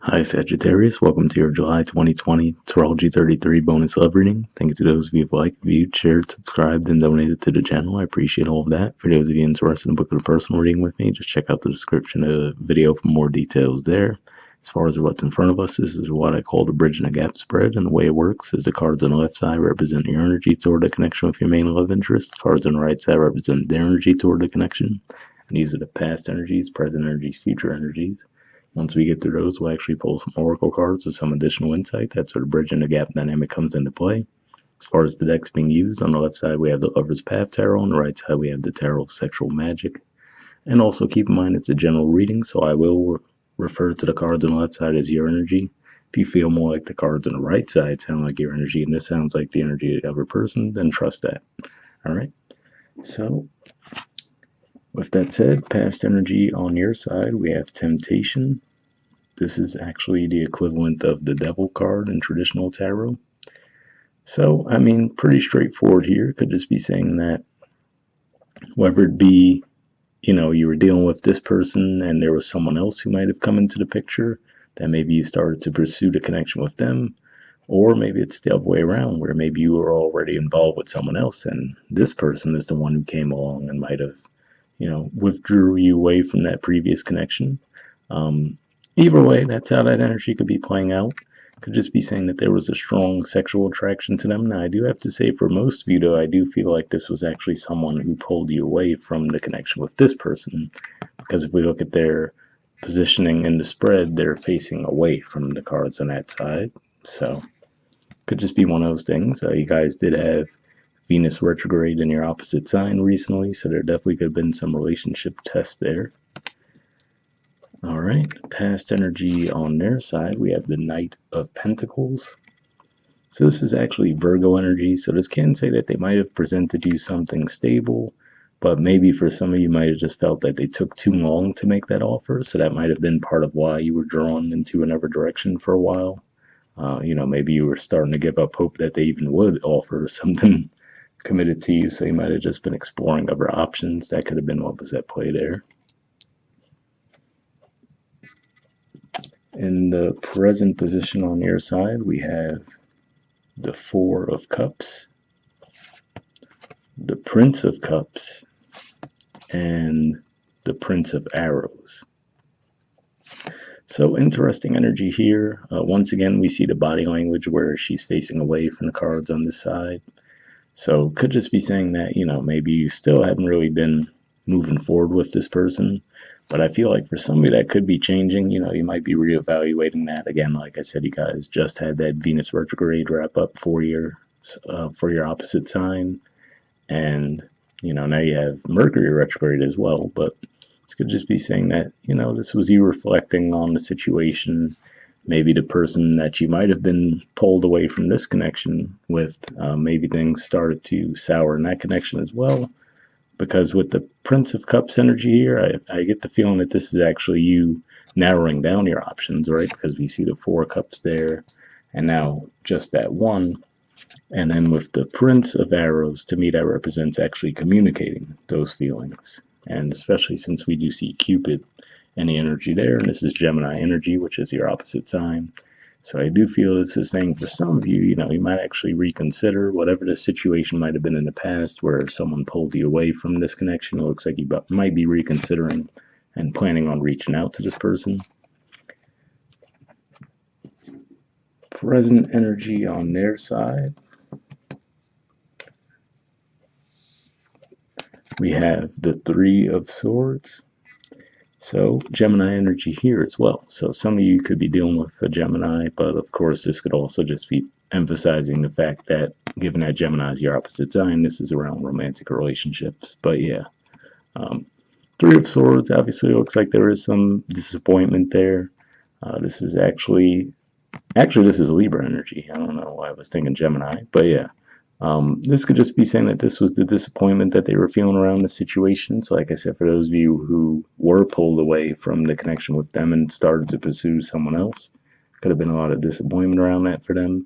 Hi Sagittarius, welcome to your July 2020 Astrology 33 bonus love reading. Thank you to those of you who've liked, viewed, shared, subscribed, and donated to the channel. I appreciate all of that. For those of you interested in booking a personal reading with me, just check out the description of the video for more details there. As far as what's in front of us, this is what I call the bridge and the gap spread, and the way it works is the cards on the left side represent your energy toward the connection with your main love interest. Cards on the right side represent their energy toward the connection. And these are the past energies, present energies, future energies. Once we get through those, we'll actually pull some oracle cards with some additional insight. That's where the bridge and the gap dynamic comes into play. As far as the decks being used, on the left side we have the Lover's Path Tarot, on the right side we have the Tarot of Sexual Magic. And also keep in mind it's a general reading, so I will refer to the cards on the left side as your energy. If you feel more like the cards on the right side sound like your energy, and this sounds like the energy of the other person, then trust that. Alright, so with that said, past energy on your side, we have Temptation. This is actually the equivalent of the Devil card in traditional tarot. So, I mean, pretty straightforward here. Could just be saying that whether it be, you were dealing with this person and there was someone else who might have come into the picture, that maybe you started to pursue the connection with them, or maybe it's the other way around, where maybe you were already involved with someone else and this person is the one who came along and might have, withdrew you away from that previous connection. Either way, that's how that energy could be playing out. Could just be saying that there was a strong sexual attraction to them. Now, I do have to say, for most of you, though, I do feel like this was actually someone who pulled you away from the connection with this person. Because if we look at their positioning in the spread, they're facing away from the cards on that side. So, could just be one of those things. You guys did have Venus retrograde in your opposite sign recently, so there definitely could have been some relationship tests there. All right, past energy on their side, we have the Knight of Pentacles. So this is actually Virgo energy, so this can say that they might have presented you something stable, but maybe for some of you might have just felt that they took too long to make that offer, so that might have been part of why you were drawn into another direction for a while. Maybe you were starting to give up hope that they even would offer something committed to you, so you might have just been exploring other options. That could have been what was at play there. In the present position on your side, we have the Four of Cups, the Prince of Cups, and the Prince of Arrows. So interesting energy here. Once again, we see the body language where she's facing away from the cards on this side. So could just be saying that, maybe you still haven't really been moving forward with this person. But I feel like for somebody that could be changing, you might be reevaluating that. Again, like I said, you guys just had that Venus retrograde wrap up for your opposite sign. And, now you have Mercury retrograde as well. But this could just be saying that, this was you reflecting on the situation. Maybe the person that you might have been pulled away from this connection with, maybe things started to sour in that connection as well. Because with the Prince of Cups energy here, I get the feeling that this is actually you narrowing down your options, right? Because we see the Four of Cups there, and now just that one. And then with the Prince of Arrows, to me, that represents actually communicating those feelings. And especially since we do see Cupid and the energy there, and this is Gemini energy, which is your opposite sign. So I do feel this is saying for some of you, you might actually reconsider whatever the situation might have been in the past where someone pulled you away from this connection. It looks like you might be reconsidering and planning on reaching out to this person. Present energy on their side. We have the Three of Swords. So Gemini energy here as well. So some of you could be dealing with a Gemini, but of course this could also just be emphasizing the fact that given that Gemini is your opposite sign, this is around romantic relationships. But yeah, Three of Swords, obviously looks like there is some disappointment there. This is actually this is Libra energy. I don't know why I was thinking Gemini, but yeah. This could just be saying that this was the disappointment that they were feeling around the situation. So like I said, for those of you who were pulled away from the connection with them and started to pursue someone else, could have been a lot of disappointment around that for them.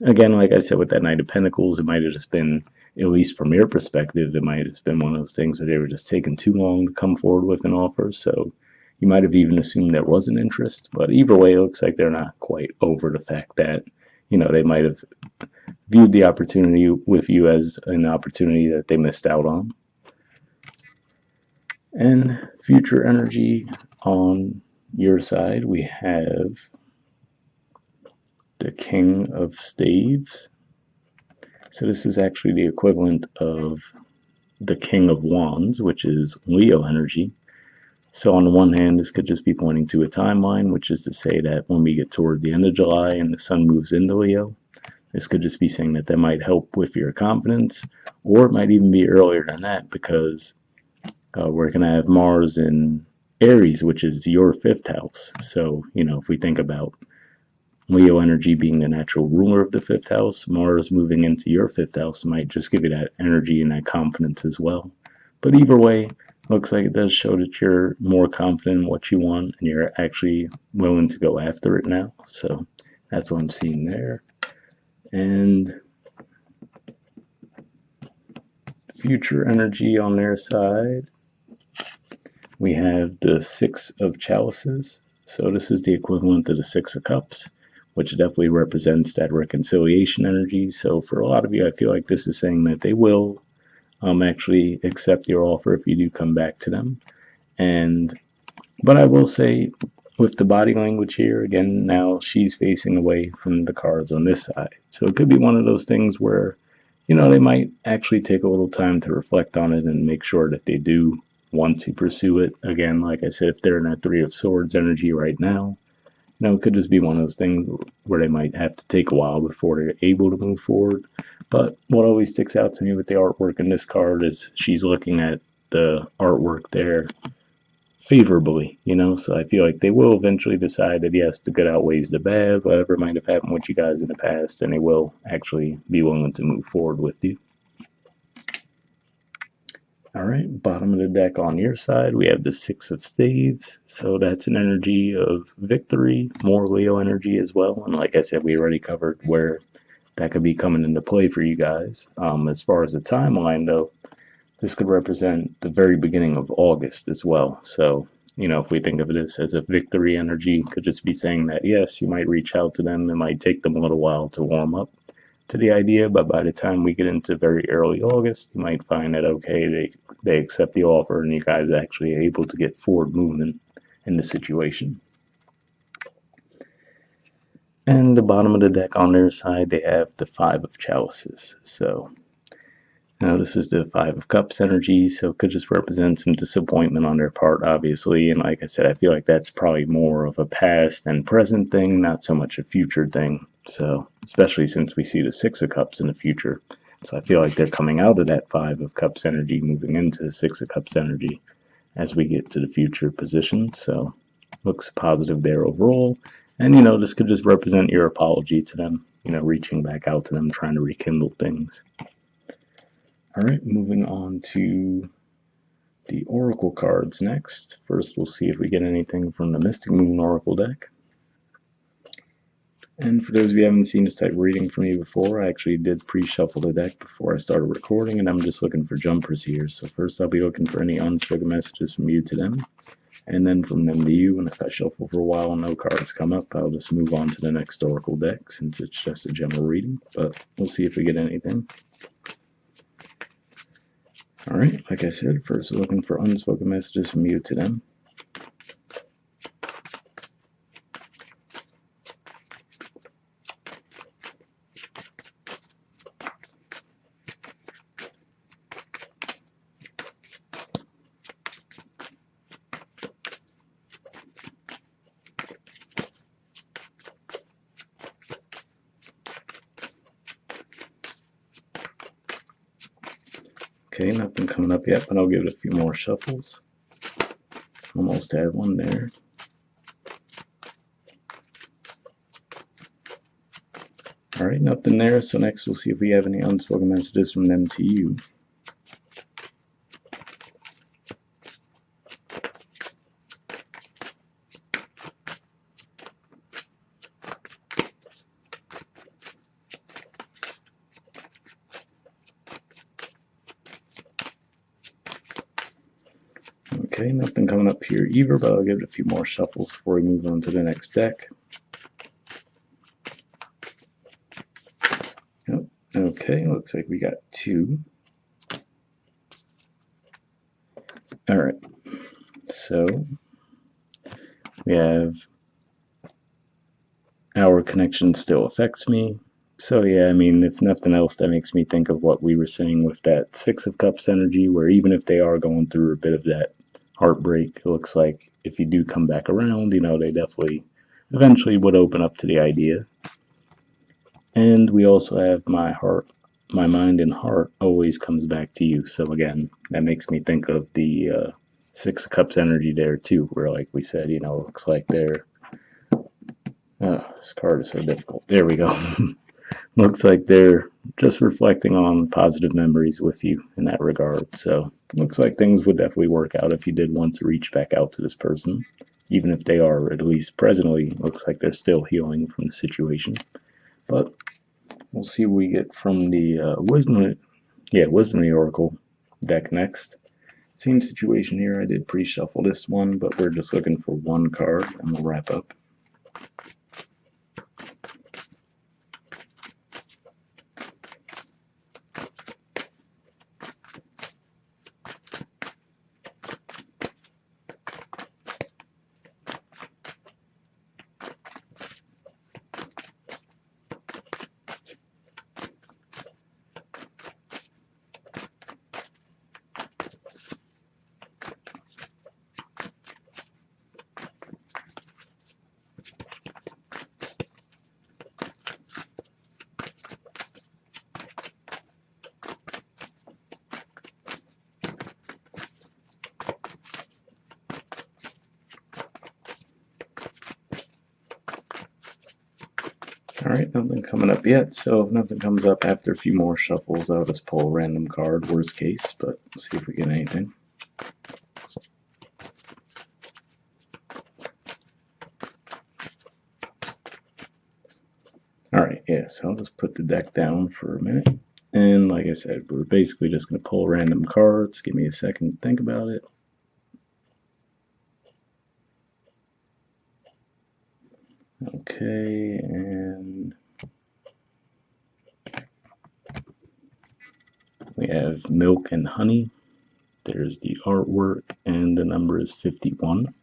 Again, like I said, with that Knight of Pentacles, it might have just been, at least from your perspective, it might have been one of those things where they were just taking too long to come forward with an offer. So You might have even assumed there was an interest, but either way, it looks like they're not quite over the fact that, they might have viewed the opportunity with you as an opportunity that they missed out on. And future energy on your side, we have the King of Staves. So this is actually the equivalent of the King of Wands, which is Leo energy. So on the one hand, this could just be pointing to a timeline, which is to say that when we get toward the end of July and the sun moves into Leo, this could just be saying that might help with your confidence, or it might even be earlier than that, because we're going to have Mars in Aries, which is your fifth house. So, if we think about Leo energy being the natural ruler of the fifth house, Mars moving into your fifth house might just give you that energy and that confidence as well. But either way, looks like it does show that you're more confident in what you want and you're actually willing to go after it now. So that's what I'm seeing there. And future energy on their side, we have the Six of Chalices. So this is the equivalent to the Six of Cups, which definitely represents that reconciliation energy. So for a lot of you, I feel like this is saying that they will actually accept your offer if you do come back to them. But I will say, with the body language here, again, now she's facing away from the cards on this side. So it could be one of those things where, they might actually take a little time to reflect on it and make sure that they do want to pursue it. Again, like I said, if they're in that Three of Swords energy right now, it could just be one of those things where they might have to take a while before they're able to move forward. But what always sticks out to me with the artwork in this card is she's looking at the artwork there favorably, so I feel like they will eventually decide that yes, the good outweighs the bad, whatever might have happened with you guys in the past, and they will actually be willing to move forward with you. All right, bottom of the deck on your side, we have the Six of Staves. So that's an energy of victory, more Leo energy as well. And like I said, we already covered where that could be coming into play for you guys. As far as the timeline, though, this could represent the very beginning of August as well. So, if we think of this as a victory energy, could just be saying that, yes, you might reach out to them. It might take them a little while to warm up to the idea, but by the time we get into very early August, you might find that, okay, they accept the offer and you guys are actually able to get forward movement in the situation. And the bottom of the deck on their side, they have the Five of Chalices. So this is the Five of Cups energy, so it could just represent some disappointment on their part, obviously. And like I said, I feel like that's probably more of a past and present thing, not so much a future thing. So, especially since we see the Six of Cups in the future. So I feel like they're coming out of that Five of Cups energy, moving into the Six of Cups energy as we get to the future position. So, looks positive there overall. And, this could just represent your apology to them, reaching back out to them, trying to rekindle things. All right, moving on to the Oracle cards next. First, we'll see if we get anything from the Mystic Moon Oracle deck. And for those of you who haven't seen this type of reading from me before, I actually did pre-shuffle the deck before I started recording, and I'm just looking for jumpers here. So first I'll be looking for any unspoken messages from you to them, and then from them to you. And if I shuffle for a while and no cards come up, I'll just move on to the next Oracle deck since it's just a general reading. But we'll see if we get anything. All right, like I said, first we're looking for unspoken messages from you to them. Okay, nothing coming up yet, but I'll give it a few more shuffles. Almost had one there. All right, nothing there. So next we'll see if we have any unspoken messages from them to you. Okay, nothing coming up here either, but I'll give it a few more shuffles before we move on to the next deck. Yep. Okay, looks like we got 2. Alright, so we have our connection still affects me. So yeah, I mean, if nothing else, that makes me think of what we were saying with that 6 of Cups energy, where even if they are going through a bit of that heartbreak, it looks like if you do come back around, you know, they definitely eventually would open up to the idea. And we also have my mind and heart always comes back to you. So again, that makes me think of the 6 of Cups energy there too, where like we said, you know, it looks like they're this card is so difficult. There we go. Looks like they're just reflecting on positive memories with you in that regard. So looks like things would definitely work out if you did want to reach back out to this person. Even if they are, at least presently, looks like they're still healing from the situation. But we'll see what we get from the Wisdom of the Oracle deck next. Same situation here. I did pre-shuffle this one, but we're just looking for one card and we'll wrap up. Alright, nothing coming up yet, so if nothing comes up after a few more shuffles, I'll just pull a random card, worst case, but let's see if we get anything. Alright, yeah, so I'll just put the deck down for a minute. And like I said, we're basically just going to pull random cards. Give me a second to think about it. Okay, and we have Milk and Honey. There's the artwork, and the number is 51.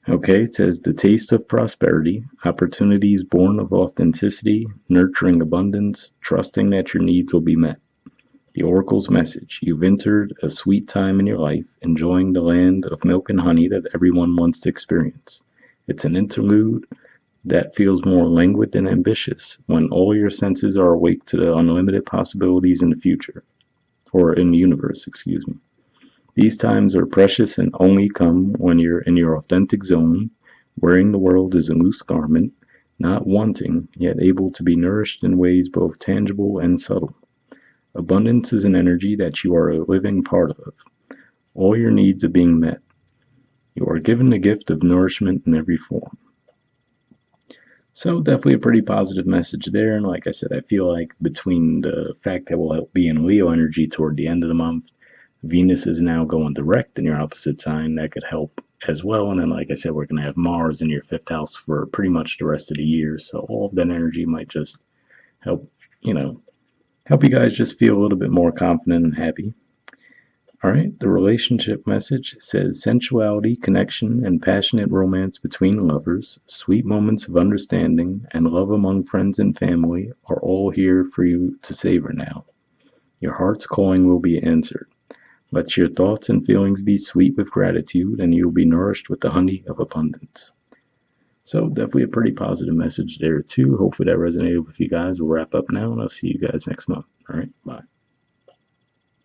Okay, it says the taste of prosperity, opportunities born of authenticity, nurturing abundance, trusting that your needs will be met. The Oracle's message: you've entered a sweet time in your life, enjoying the land of milk and honey that everyone wants to experience. It's an interlude that feels more languid than ambitious, when all your senses are awake to the unlimited possibilities in the future, or in the universe, excuse me. These times are precious and only come when you're in your authentic zone, wearing the world as a loose garment, not wanting, yet able to be nourished in ways both tangible and subtle. Abundance is an energy that you are a living part of. All your needs are being met. You are given the gift of nourishment in every form. So definitely a pretty positive message there, and like I said, I feel like between the fact that we'll be in Leo energy toward the end of the month, Venus is now going direct in your opposite sign. That could help as well. And then, like I said, we're going to have Mars in your 5th house for pretty much the rest of the year. So all of that energy might just help, help you guys just feel a little bit more confident and happy. All right, the relationship message says sensuality, connection, and passionate romance between lovers, sweet moments of understanding, and love among friends and family are all here for you to savor now. Your heart's calling will be answered. Let your thoughts and feelings be sweet with gratitude, and you will be nourished with the honey of abundance. So definitely a pretty positive message there too. Hopefully that resonated with you guys. We'll wrap up now, and I'll see you guys next month. All right, bye.